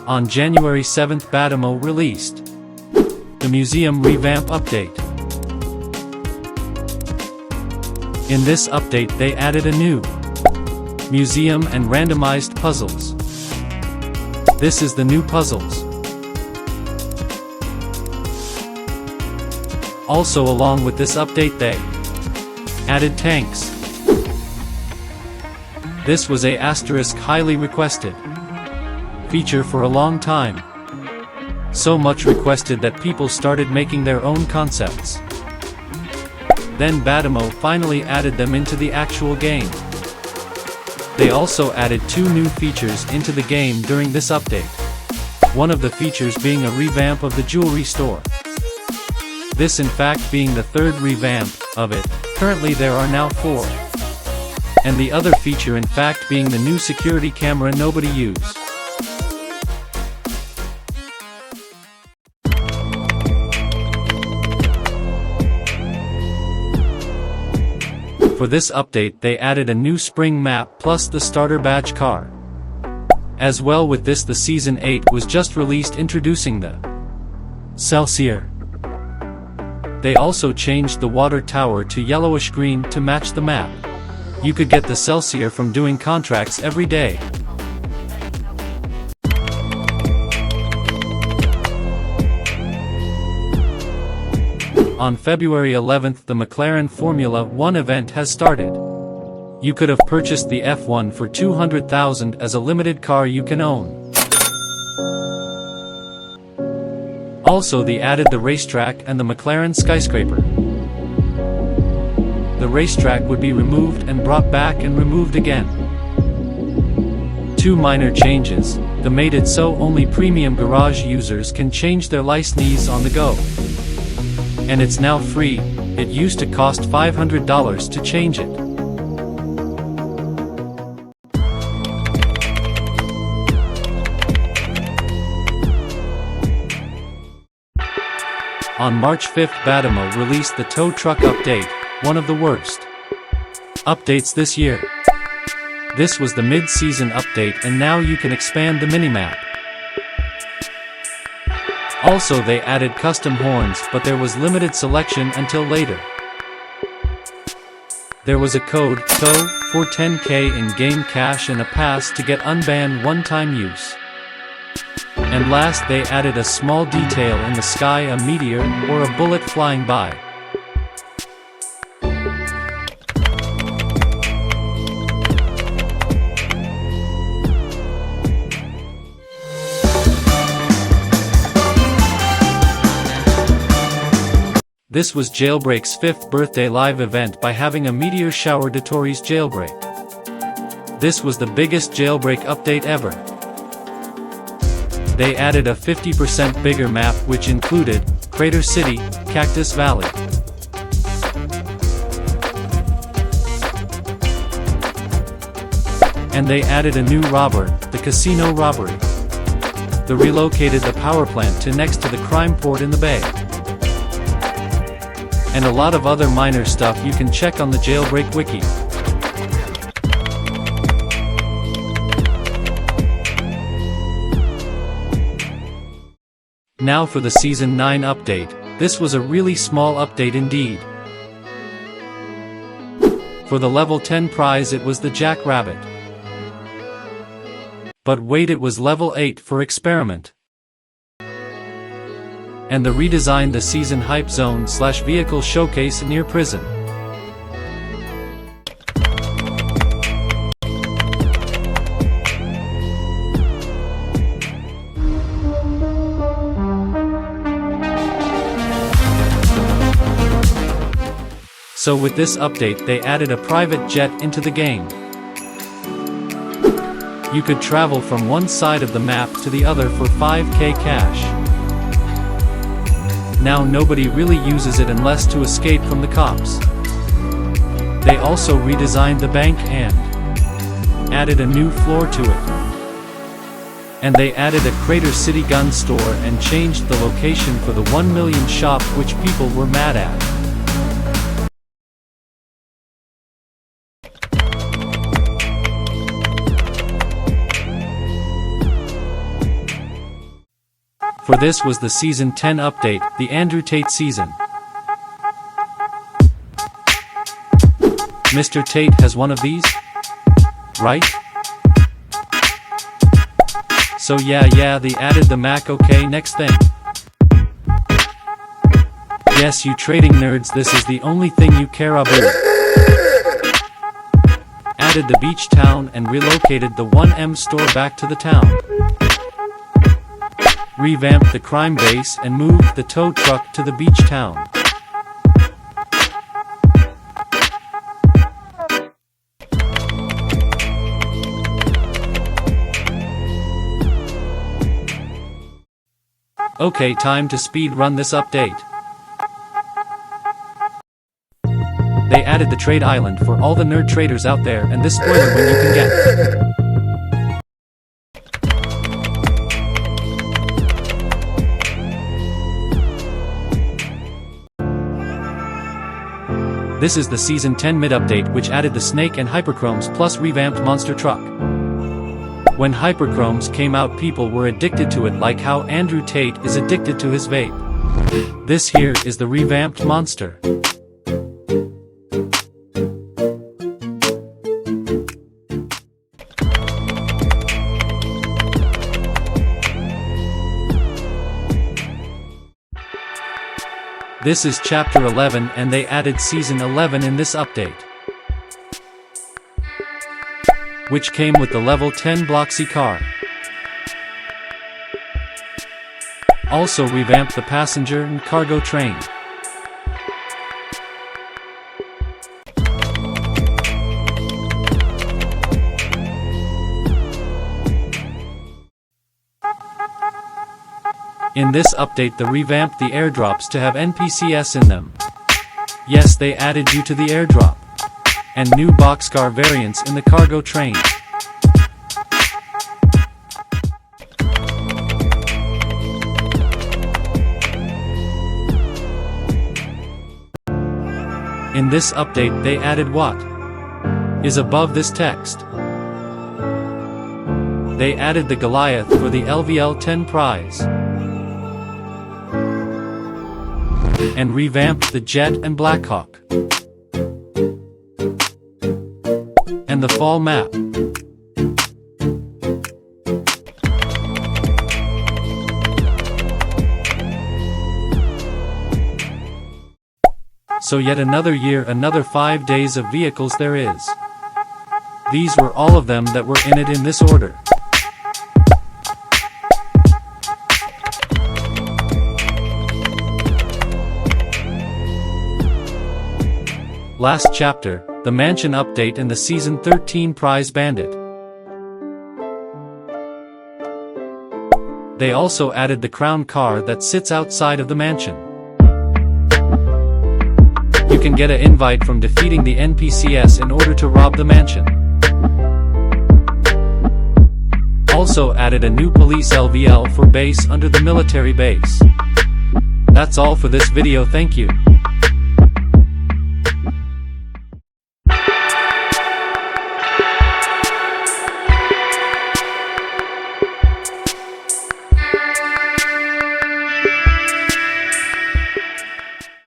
On January 7th, Batimo released the Museum Revamp Update. In this update they added a new museum and randomized puzzles. This is the new puzzles. Also along with this update they added tanks. This was a asterisk highly requested feature for a long time. So much requested that people started making their own concepts. Then Batimo finally added them into the actual game. They also added 2 new features into the game during this update. One of the features being a revamp of the jewelry store. This in fact being the 3rd revamp of it. Currently there are now 4. And the other feature in fact being the new security camera nobody used. For this update they added a new spring map plus the starter badge car. As well with this the Season 8 was just released introducing the Celsior. They also changed the water tower to yellowish green to match the map. You could get the Celsior from doing contracts every day. On February 11th the McLaren Formula 1 event has started. You could have purchased the F1 for $200,000 as a limited car you can own. Also they added the racetrack and the McLaren skyscraper. The racetrack would be removed and brought back and removed again. 2 minor changes. They made it so only premium garage users can change their license on the go. And it's now free. It used to cost $500 to change it. On March 5th Batimo released the tow truck update, one of the worst updates this year. This was the mid-season update and now you can expand the minimap. Also they added custom horns but there was limited selection until later. There was a code, TOW, for 10k in-game cash and a pass to get unbanned one-time use. And last they added a small detail in the sky, a meteor or a bullet flying by. This was Jailbreak's 5th birthday live event by having a meteor shower to Tori's Jailbreak. This was the biggest Jailbreak update ever. They added a 50% bigger map which included Crater City, Cactus Valley. And they added a new robber, the casino robbery. They relocated the power plant to next to the crime port in the bay. And a lot of other minor stuff you can check on the Jailbreak wiki. Now for the Season 9 update. This was a really small update indeed. For the level 10 prize it was the Jackrabbit. But wait, it was level 8 for experiment. And they redesigned the season hype zone / vehicle showcase near prison. So with this update they added a private jet into the game. You could travel from one side of the map to the other for 5k cash. Now nobody really uses it unless to escape from the cops. They also redesigned the bank and added a new floor to it. And they added a Crater City gun store and changed the location for the 1 million shop which people were mad at. For this was the Season 10 update, the Andrew Tate season. Mr. Tate has one of these? Right? So yeah, they added the Mac. Okay, next thing. Yes, you trading nerds, this is the only thing you care about. Added the beach town and relocated the 1M store back to the town. Revamped the crime base and moved the tow truck to the beach town. Okay, time to speed run this update. They added the trade island for all the nerd traders out there, and this spoiler when you can get. This is the Season 10 mid-update which added the Snake and Hyperchromes plus revamped Monster Truck. When Hyperchromes came out, people were addicted to it like how Andrew Tate is addicted to his vape. This here is the revamped Monster. This is Chapter 11 and they added Season 11 in this update, which came with the level 10 Bloxy car. Also revamped the passenger and cargo train. In this update they revamped the airdrops to have NPCs in them. Yes, they added you to the airdrop. And new boxcar variants in the cargo train. In this update they added what is above this text. They added the Goliath for the LVL 10 prize. And revamped the Jet and Blackhawk. And the fall map. So yet another year, another 5 days of vehicles there is. These were all of them that were in it in this order. Last chapter, the mansion update and the Season 13 prize bandit. They also added the crown car that sits outside of the mansion. You can get an invite from defeating the NPCs in order to rob the mansion. Also added a new police LVL for base under the military base. That's all for this video, thank you.